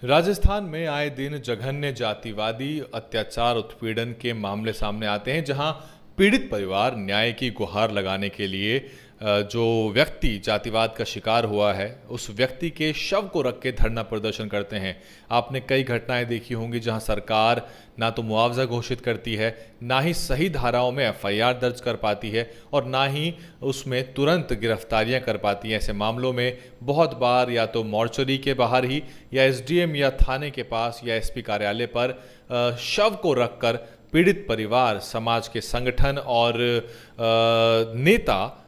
राजस्थान में आए दिन जघन्य जातिवादी अत्याचार उत्पीड़न के मामले सामने आते हैं, जहां पीड़ित परिवार न्याय की गुहार लगाने के लिए जो व्यक्ति जातिवाद का शिकार हुआ है उस व्यक्ति के शव को रख के धरना प्रदर्शन करते हैं। आपने कई घटनाएं देखी होंगी जहां सरकार ना तो मुआवजा घोषित करती है, ना ही सही धाराओं में एफआईआर दर्ज कर पाती है और ना ही उसमें तुरंत गिरफ्तारियां कर पाती है। ऐसे मामलों में बहुत बार या तो मॉर्चरी के बाहर ही या एसडीएम या थाने के पास या एसपी कार्यालय पर शव को रखकर पीड़ित परिवार, समाज के संगठन और नेता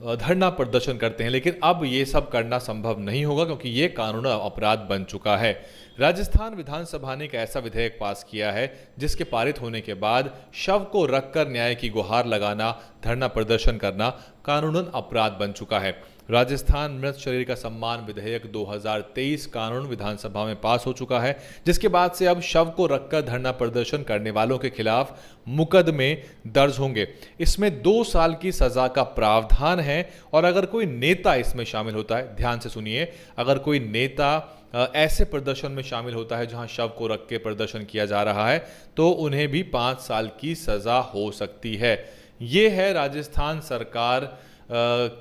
धरना प्रदर्शन करते हैं। लेकिन अब ये सब करना संभव नहीं होगा क्योंकि ये कानून अपराध बन चुका है। राजस्थान विधानसभा ने एक ऐसा विधेयक पास किया है जिसके पारित होने के बाद शव को रखकर न्याय की गुहार लगाना, धरना प्रदर्शन करना कानूनन अपराध बन चुका है। राजस्थान मृत शरीर का सम्मान विधेयक 2023 कानून विधानसभा में पास हो चुका है, जिसके बाद से अब शव को रखकर धरना प्रदर्शन करने वालों के खिलाफ मुकदमे दर्ज होंगे। इसमें 2 साल की सजा का प्रावधान है और अगर कोई नेता इसमें शामिल होता है, ध्यान से सुनिए, अगर कोई नेता ऐसे प्रदर्शन में शामिल होता है जहां शव को रख के प्रदर्शन किया जा रहा है तो उन्हें भी 5 साल की सजा हो सकती है। ये है राजस्थान सरकार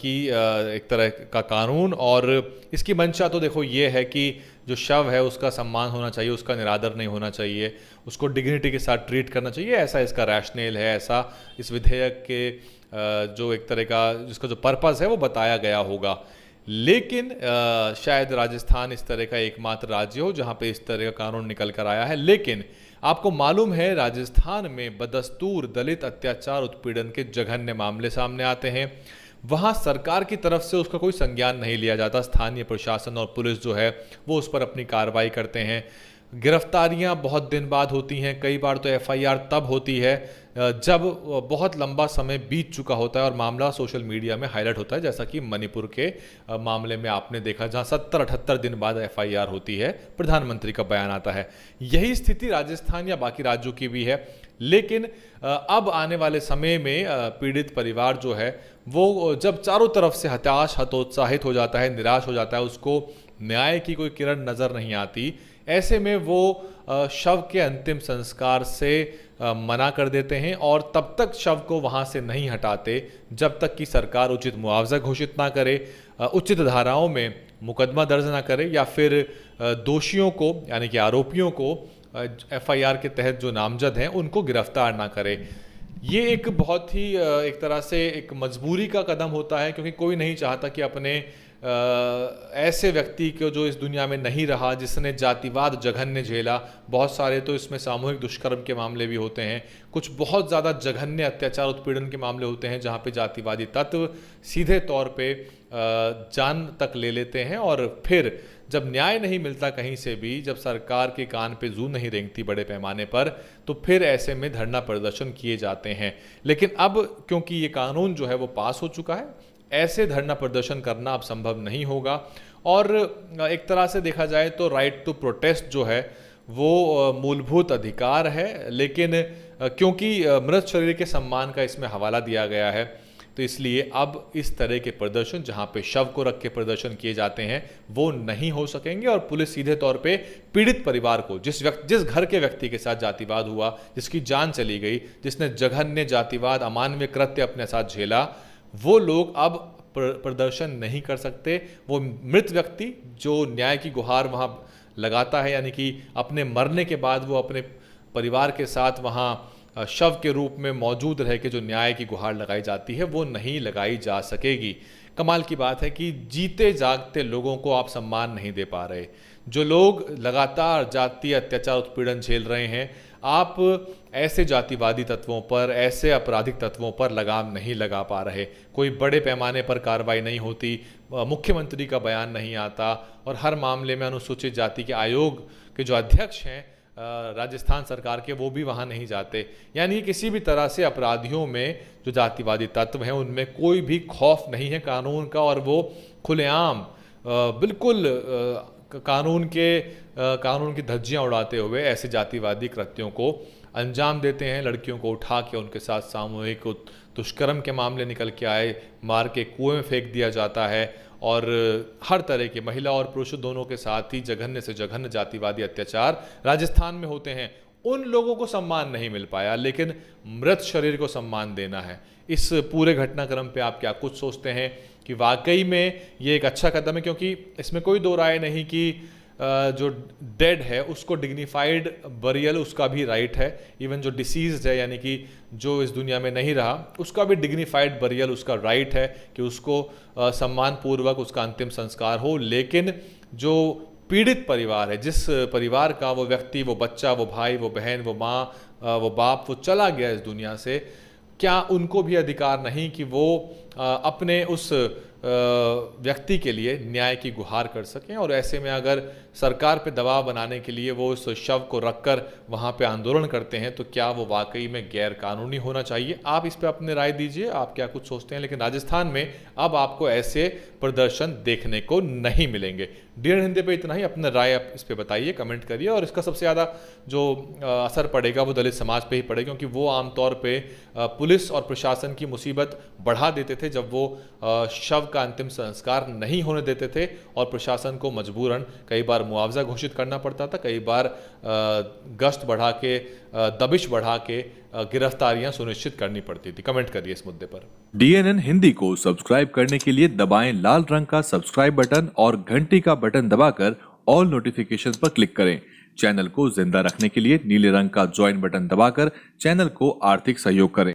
की एक तरह का कानून और इसकी मंशा तो देखो ये है कि जो शव है उसका सम्मान होना चाहिए, उसका निरादर नहीं होना चाहिए, उसको डिग्निटी के साथ ट्रीट करना चाहिए। ऐसा इसका रैशनल है, ऐसा इस विधेयक के जो एक तरह का जिसका जो पर्पस है वो बताया गया होगा। लेकिन शायद राजस्थान इस तरह का एकमात्र राज्य हो जहां पे इस तरह का कानून निकल कर आया है। लेकिन आपको मालूम है राजस्थान में बदस्तूर दलित अत्याचार उत्पीड़न के जघन्य मामले सामने आते हैं। वहां सरकार की तरफ से उसका कोई संज्ञान नहीं लिया जाता। स्थानीय प्रशासन और पुलिस जो है वो उस पर अपनी कार्रवाई करते हैं। गिरफ्तारियां बहुत दिन बाद होती हैं, कई बार तो एफआईआर तब होती है जब बहुत लंबा समय बीत चुका होता है और मामला सोशल मीडिया में हाईलाइट होता है, जैसा कि मणिपुर के मामले में आपने देखा जहां 70-78 दिन बाद एफआईआर होती है, प्रधानमंत्री का बयान आता है। यही स्थिति राजस्थान या बाकी राज्यों की भी है। लेकिन अब आने वाले समय में पीड़ित परिवार जो है वो जब चारों तरफ से हतोत्साहित हो जाता है, निराश हो जाता है, उसको न्याय की कोई किरण नजर नहीं आती, ऐसे में वो शव के अंतिम संस्कार से मना कर देते हैं और तब तक शव को वहां से नहीं हटाते जब तक कि सरकार उचित मुआवजा घोषित ना करे, उचित धाराओं में मुकदमा दर्ज ना करे या फिर दोषियों को यानी कि आरोपियों को एफआईआर के तहत जो नामजद हैं उनको गिरफ्तार ना करे। ये एक बहुत ही एक तरह से एक मजबूरी का कदम होता है क्योंकि कोई नहीं चाहता कि अपने ऐसे व्यक्ति को जो इस दुनिया में नहीं रहा, जिसने जातिवाद जघन्य झेला। बहुत सारे तो इसमें सामूहिक दुष्कर्म के मामले भी होते हैं, कुछ बहुत ज़्यादा जघन्य अत्याचार उत्पीड़न के मामले होते हैं जहाँ पे जातिवादी तत्व सीधे तौर पे जान तक ले लेते हैं और फिर जब न्याय नहीं मिलता कहीं से भी, जब सरकार के कान पे जू नहीं रेंगती बड़े पैमाने पर, तो फिर ऐसे में धरना प्रदर्शन किए जाते हैं। लेकिन अब क्योंकि ये कानून जो है वो पास हो चुका है, ऐसे धरना प्रदर्शन करना अब संभव नहीं होगा। और एक तरह से देखा जाए तो राइट टू प्रोटेस्ट जो है वो मूलभूत अधिकार है, लेकिन क्योंकि मृत शरीर के सम्मान का इसमें हवाला दिया गया है तो इसलिए अब इस तरह के प्रदर्शन जहां पे शव को रख के प्रदर्शन किए जाते हैं वो नहीं हो सकेंगे और पुलिस सीधे तौर पे पीड़ित परिवार को, जिस घर के व्यक्ति के साथ जातिवाद हुआ, जिसकी जान चली गई, जिसने जघन्य जातिवाद अमानवीय कृत्य अपने साथ झेला, वो लोग अब प्रदर्शन नहीं कर सकते। वो मृत व्यक्ति जो न्याय की गुहार वहां लगाता है, यानी कि अपने मरने के बाद वो अपने परिवार के साथ वहां शव के रूप में मौजूद रह के जो न्याय की गुहार लगाई जाती है वो नहीं लगाई जा सकेगी। कमाल की बात है कि जीते जागते लोगों को आप सम्मान नहीं दे पा रहे। जो लोग लगातार जातीय अत्याचार उत्पीड़न झेल रहे हैं, आप ऐसे जातिवादी तत्वों पर, ऐसे आपराधिक तत्वों पर लगाम नहीं लगा पा रहे। कोई बड़े पैमाने पर कार्रवाई नहीं होती, मुख्यमंत्री का बयान नहीं आता और हर मामले में अनुसूचित जाति के आयोग के जो अध्यक्ष हैं राजस्थान सरकार के, वो भी वहां नहीं जाते। यानी किसी भी तरह से अपराधियों में जो जातिवादी तत्व हैं उनमें कोई भी खौफ नहीं है कानून का और वो खुलेआम बिल्कुल कानून की धज्जियां उड़ाते हुए ऐसे जातिवादी कृत्यों को अंजाम देते हैं। लड़कियों को उठा के उनके साथ सामूहिक दुष्कर्म के मामले निकल के आए, मार के कुएं में फेंक दिया जाता है और हर तरह के महिला और पुरुष दोनों के साथ ही जघन्य से जघन्य जातिवादी अत्याचार राजस्थान में होते हैं। उन लोगों को सम्मान नहीं मिल पाया, लेकिन मृत शरीर को सम्मान देना है। इस पूरे घटनाक्रम पे आप क्या कुछ सोचते हैं कि वाकई में ये एक अच्छा कदम है? क्योंकि इसमें कोई दो राय नहीं कि जो डेड है उसको डिग्निफाइड बरियल उसका भी राइट है। इवन जो डिसीज्ड है यानी कि जो इस दुनिया में नहीं रहा उसका भी डिग्निफाइड बरियल उसका राइट है कि उसको सम्मान पूर्वक उसका अंतिम संस्कार हो। लेकिन जो पीड़ित परिवार है, जिस परिवार का वो व्यक्ति, वो बच्चा, वो भाई, वो बहन, वो माँ, वो बाप, वो चला गया इस दुनिया से, क्या उनको भी अधिकार नहीं कि वो अपने उस व्यक्ति के लिए न्याय की गुहार कर सकें? और ऐसे में अगर सरकार पे दबाव बनाने के लिए वो उस शव को रखकर वहाँ पे आंदोलन करते हैं तो क्या वो वाकई में गैर कानूनी होना चाहिए? आप इस पे अपनी राय दीजिए, आप क्या कुछ सोचते हैं। लेकिन राजस्थान में अब आपको ऐसे प्रदर्शन देखने को नहीं मिलेंगे। डीएन हिंदी पे इतना ही। अपना राय आप इस पे बताइए, कमेंट करिए। और इसका सबसे ज़्यादा जो असर पड़ेगा वो दलित समाज पे ही पड़ेगा, क्योंकि वो आमतौर पे पुलिस और प्रशासन की मुसीबत बढ़ा देते थे जब वो शव का अंतिम संस्कार नहीं होने देते थे और प्रशासन को मजबूरन कई बार मुआवजा घोषित करना पड़ता था, कई बार गश्त बढ़ा के, दबिश बढ़ा के गिरफ्तारियां सुनिश्चित करनी पड़ती थी। कमेंट करिए इस मुद्दे पर। डीएनएन हिंदी को सब्सक्राइब करने के लिए दबाएं लाल रंग का सब्सक्राइब बटन और घंटी का बटन दबाकर ऑल नोटिफिकेशन पर क्लिक करें। चैनल को जिंदा रखने के लिए नीले रंग का ज्वाइन बटन दबाकर चैनल को आर्थिक सहयोग करें।